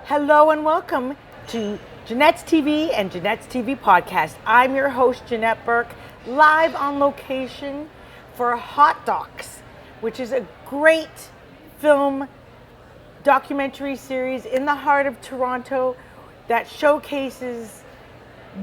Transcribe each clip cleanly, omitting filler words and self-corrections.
Hello and welcome to Janette's TV and Janette's TV podcast. I'm your host, Janette Burke, live on location for HotDocs, which is a great film documentary series in the heart of Toronto that showcases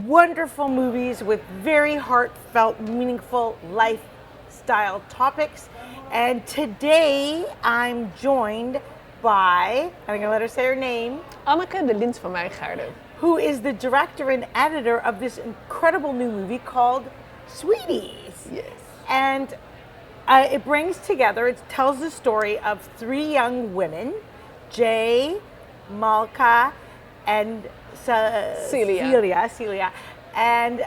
wonderful movies with very heartfelt, meaningful lifestyle topics. And today I'm joined by, I'm going to let her say her name, Anneke de Lint van Wijngaarden, who is the director and editor of this incredible new movie called Sweeties. Yes. And it brings together, it tells the story of three young women, Jay, Malka, and Celia. And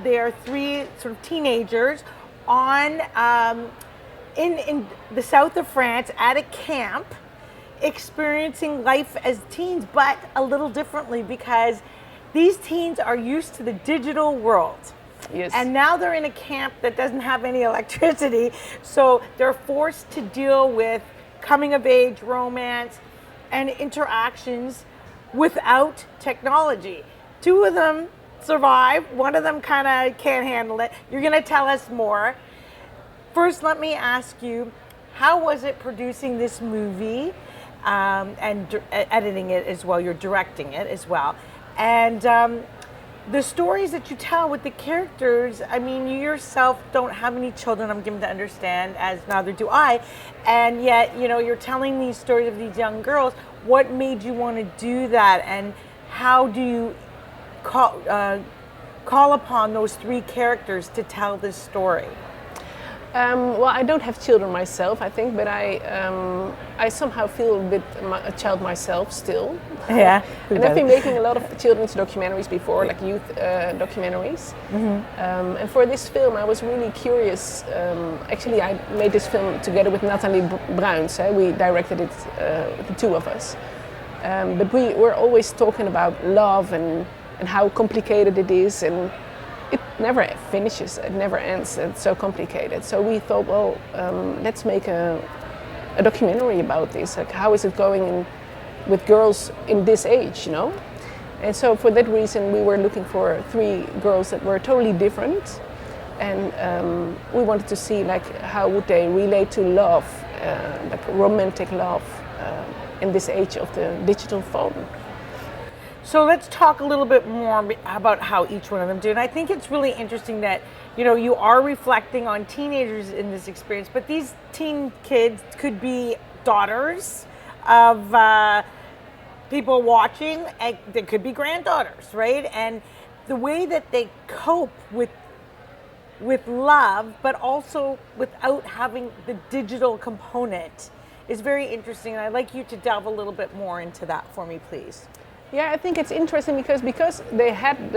they are three sort of teenagers on in the south of France at a camp, experiencing life as teens, but a little differently because these teens are used to the digital world. Yes. And now they're in a camp that doesn't have any electricity, so they're forced to deal with coming of age, romance, and interactions without technology. Two of them survive, one of them kind of can't handle it. You're going to tell us more. First, let me ask you, how was it producing this movie? And editing it as well, you're directing it as well. And the stories that you tell with the characters, I mean, you yourself don't have any children, I'm given to understand, as neither do I. And yet, you know, you're telling these stories of these young girls. What made you want to do that? And how do you call upon those three characters to tell this story? Well, I don't have children myself, I think, but I somehow feel a bit a child myself still. Yeah. And I've been making a lot of children's documentaries before, like youth documentaries. Mm-hmm. And for this film, I was really curious. Actually, I made this film together with Nathalie Bruins. We directed it, the two of us. But we were always talking about love and how complicated it is. And it never finishes, it never ends, it's so complicated. So we thought, well, let's make a documentary about this. Like, how is it going with girls in this age, you know? And so for that reason, we were looking for three girls that were totally different. And we wanted to see, like, how would they relate to love, like romantic love, in this age of the digital phone. So let's talk a little bit more about how each one of them do. And I think it's really interesting that, you know, you are reflecting on teenagers in this experience, but these teen kids could be daughters of people watching, and they could be granddaughters, right? And the way that they cope with love, but also without having the digital component is very interesting. And I'd like you to delve a little bit more into that for me, please. Yeah, I think it's interesting because they have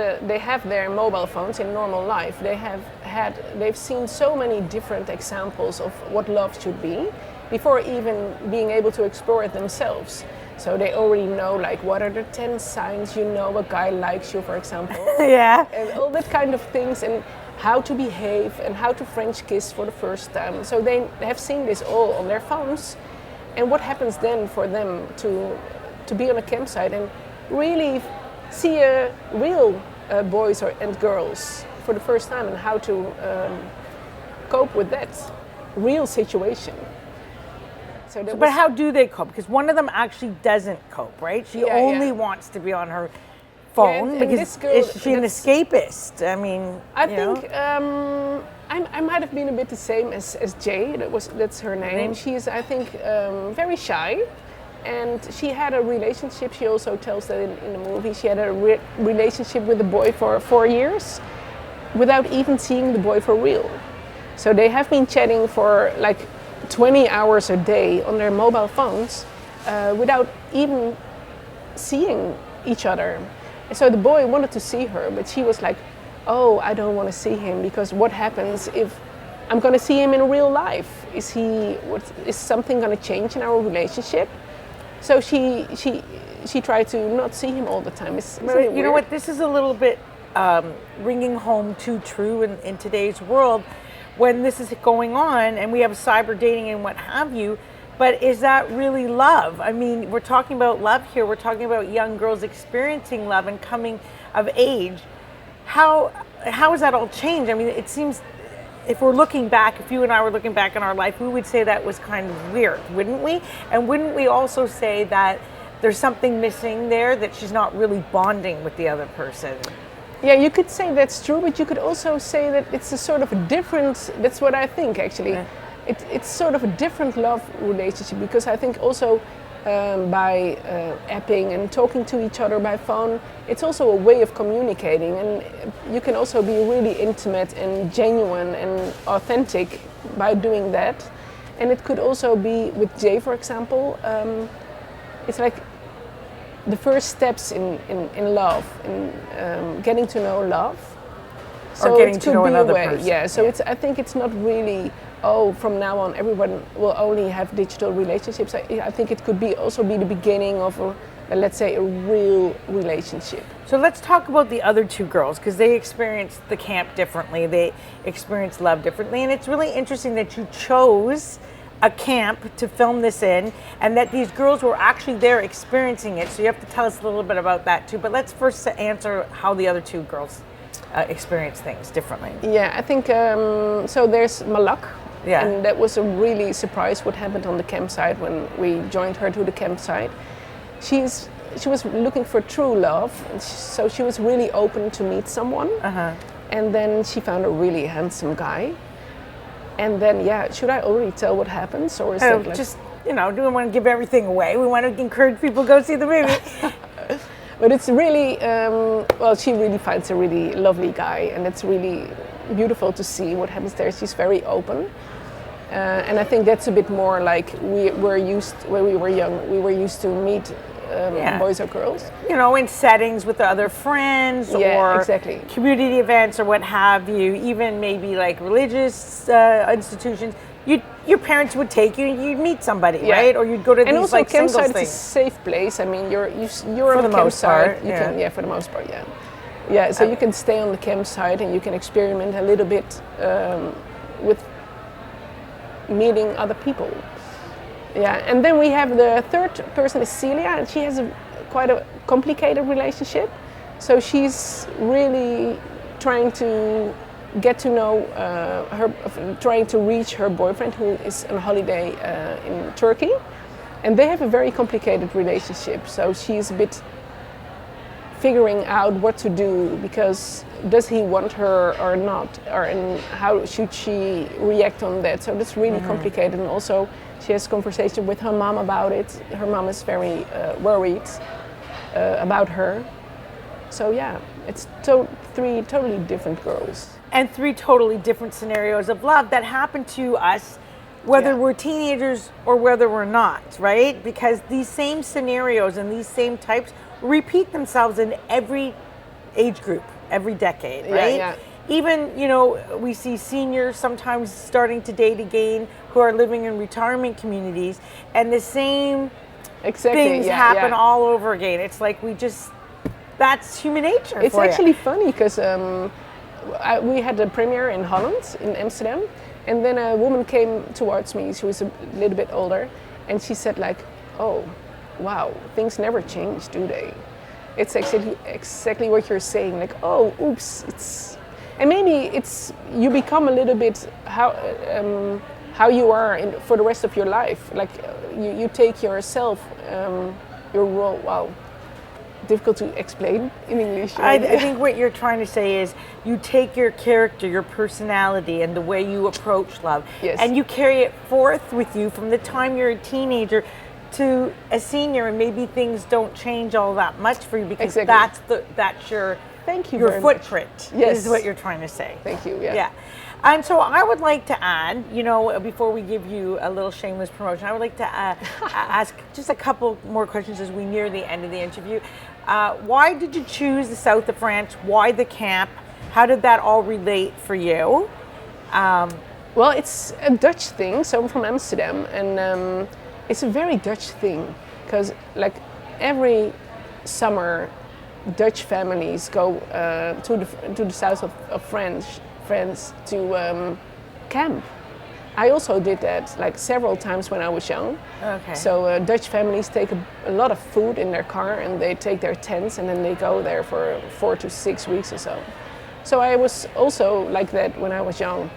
their mobile phones in normal life. They've seen so many different examples of what love should be before even being able to explore it themselves. So they already know, like, what are the 10 signs you know a guy likes you, for example. Yeah. And all that kind of things, and how to behave and how to French kiss for the first time. So they have seen this all on their phones. And what happens then for them to be on a campsite and really see real boys and girls for the first time, and how to cope with that real situation. But how do they cope? Because one of them actually doesn't cope, right? She only wants to be on her phone, and because this girl, is she an escapist? I mean, I think I might have been a bit the same as Jay. That's her name. She's, I think, very shy. And she had a relationship, she also tells that in the movie, she had a relationship with a boy for 4 years without even seeing the boy for real. So they have been chatting for like 20 hours a day on their mobile phones without even seeing each other. And so the boy wanted to see her, but she was like, oh, I don't want to see him, because what happens if I'm going to see him in real life? Is something going to change in our relationship? So she tried to not see him all the time. You know what? This is a little bit ringing home too true in today's world, when this is going on and we have cyber dating and what have you. But is that really love? I mean, we're talking about love here. We're talking about young girls experiencing love and coming of age. How has that all changed? I mean, it seems, if we're looking back, if you and I were looking back in our life, we would say that was kind of weird, wouldn't we? And wouldn't we also say that there's something missing there, that she's not really bonding with the other person? Yeah, you could say that's true, but you could also say that it's a sort of a different, that's what I think actually. Yeah. It's sort of a different love relationship, because I think also by apping and talking to each other by phone, it's also a way of communicating, and you can also be really intimate and genuine and authentic by doing that. And it could also be with Jay, for example, it's like the first steps in love, in getting to know love. So or getting to know another person. Yeah, so I think it's not really, from now on everyone will only have digital relationships. I think it could also be the beginning of let's say a real relationship. So let's talk about the other two girls, because they experienced the camp differently. They experienced love differently, and it's really interesting that you chose a camp to film this in, and that these girls were actually there experiencing it. So you have to tell us a little bit about that too. But let's first answer how the other two girls experience things differently. Yeah, I think so. There's Malak. Yeah. And that was a really surprise what happened on the campsite when we joined her to the campsite. She was looking for true love, and so she was really open to meet someone. Uh-huh. And then she found a really handsome guy. And then, should I already tell what happens, or is that like... Just, do we want to give everything away? We want to encourage people to go see the movie. But it's really, she really finds a really lovely guy, and it's really beautiful to see what happens there. She's very open. And I think that's a bit more like when we were young, we were used to meet boys or girls. In settings with other friends or exactly. community events or what have you, even maybe like religious institutions. Your parents would take you and you'd meet somebody, right? Or you'd go to these like singles things. And also campsite is a safe place. I mean, you're for on the the most campsite. part. For the most part, yeah. Yeah, so you can stay on the campsite and you can experiment a little bit with meeting other people. Yeah, and then we have the third person is Celia, and she has quite a complicated relationship. So she's really trying to get to know trying to reach her boyfriend, who is on holiday in Turkey. And they have a very complicated relationship. So she's a bit figuring out what to do, because does he want her or not, and how should she react on that? So that's really complicated. And also she has conversation with her mom about it. Her mom is very worried about her. So it's three totally different girls. And three totally different scenarios of love that happen to us, whether we're teenagers or whether we're not, right? Because these same scenarios and these same types repeat themselves in every age group, every decade, right? Yeah. Even, we see seniors sometimes starting to date again who are living in retirement communities, and the same things happen all over again. It's like that's human nature. It's actually funny because we had a premiere in Holland, in Amsterdam, and then a woman came towards me. She was a little bit older, and she said like, "Oh, wow, things never change, do they?" It's exactly what you're saying. Like, oh, oops, and maybe you become a little bit how you are for the rest of your life. Like you take yourself, your role. Wow. Difficult to explain in English. I think what you're trying to say is you take your character, your personality, and the way you approach love, and you carry it forth with you from the time you're a teenager to a senior, and maybe things don't change all that much for you, because that's your your footprint. Is what you're trying to say. Thank you. Yeah. And so I would like to add, before we give you a little shameless promotion, I would like to ask just a couple more questions as we near the end of the interview. Why did you choose the south of France? Why the camp? How did that all relate for you? Well, it's a Dutch thing. So I'm from Amsterdam, and it's a very Dutch thing, because like every summer, Dutch families go to the south of France to camp. I also did that like several times when I was young. Okay. So Dutch families take a lot of food in their car and they take their tents and then they go there for 4 to 6 weeks or so. So I was also like that when I was young.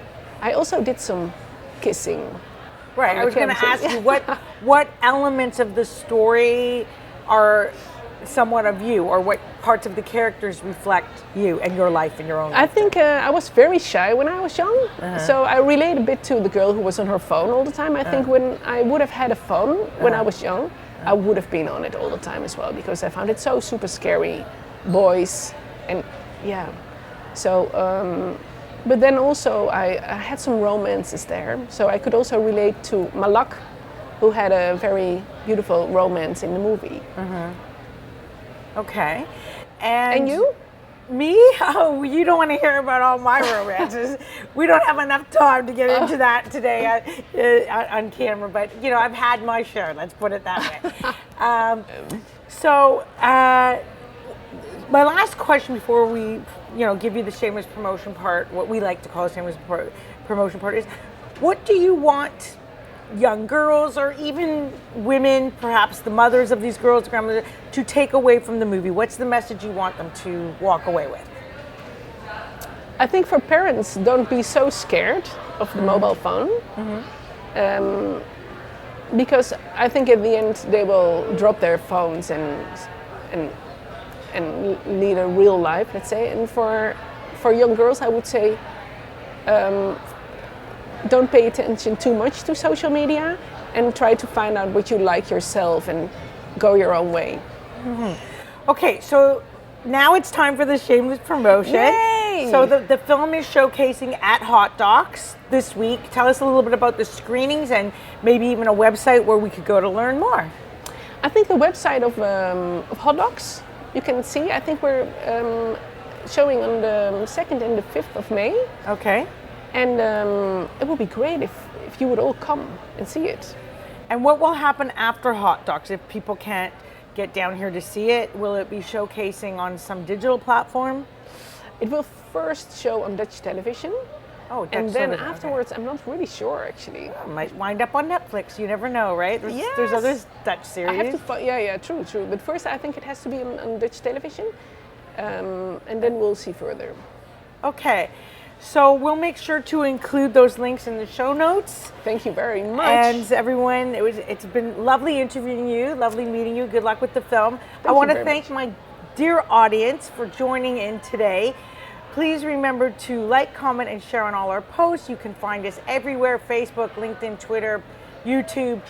I also did some kissing. Right. I was going to ask you what elements of the story are somewhat of you, or what parts of the characters reflect you and your life and your own life? I think I was very shy when I was young, so I relate a bit to the girl who was on her phone all the time. I think when I would have had a phone when I was young, I would have been on it all the time as well, because I found it so super scary, boys, and yeah. So, but then also I had some romances there, so I could also relate to Malak, who had a very beautiful romance in the movie. Okay. And you? Me? Oh, you don't want to hear about all my romances. We don't have enough time to get into that today on camera, but you know, I've had my share, let's put it that way. My last question before we, give you the shameless promotion part, what we like to call a shameless promotion part, is what do you want young girls, or even women, perhaps the mothers of these girls, grandmothers, to take away from the movie? What's the message you want them to walk away with? I think for parents, don't be so scared of the mobile phone, because I think at the end they will drop their phones and lead a real life, let's say. And for young girls, I would say, don't pay attention too much to social media and try to find out what you like yourself and go your own way. Okay, so now it's time for the shameless promotion. Yay! So the film is showcasing at HotDocs this week. Tell us a little bit about the screenings and maybe even a website where we could go to learn more. I think the website of HotDocs, you can see. I think we're showing on the 2nd and the 5th of May. Okay. And it would be great if you would all come and see it. And what will happen after HotDocs if people can't get down here to see it? Will it be showcasing on some digital platform? It will first show on Dutch television. Oh, Dutch and then television, afterwards, I'm not really sure actually. Might wind up on Netflix. You never know, right? There's other Dutch series. I have to true. But first, I think it has to be on Dutch television, and then we'll see further. Okay. So we'll make sure to include those links in the show notes. Thank you very much. And everyone, it's been lovely interviewing you, lovely meeting you. Good luck with the film. I want to thank my dear audience for joining in today. Please remember to like, comment, and share on all our posts. You can find us everywhere: Facebook, LinkedIn, Twitter, YouTube.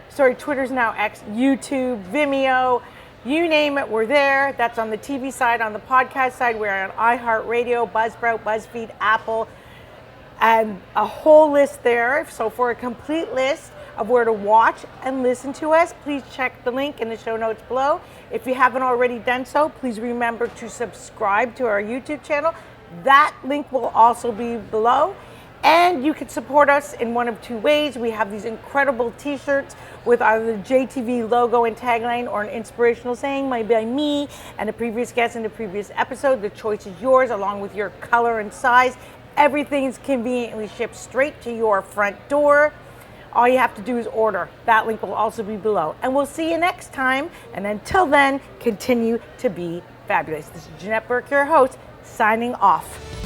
Sorry, Twitter's now X, YouTube, Vimeo. You name it, we're there. That's on the TV side. On the podcast side, we're on iHeartRadio, Buzzsprout, BuzzFeed, Apple, and a whole list there. So for a complete list of where to watch and listen to us, please check the link in the show notes below. If you haven't already done so, please remember to subscribe to our YouTube channel. That link will also be below. And you can support us in one of two ways. We have these incredible t-shirts with either the JTV logo and tagline or an inspirational saying made by me and a previous guest in the previous episode. The choice is yours, along with your color and size. Everything is conveniently shipped straight to your front door. All you have to do is order. That link will also be below. And we'll see you next time. And until then, continue to be fabulous. This is Janette Burke, your host, signing off.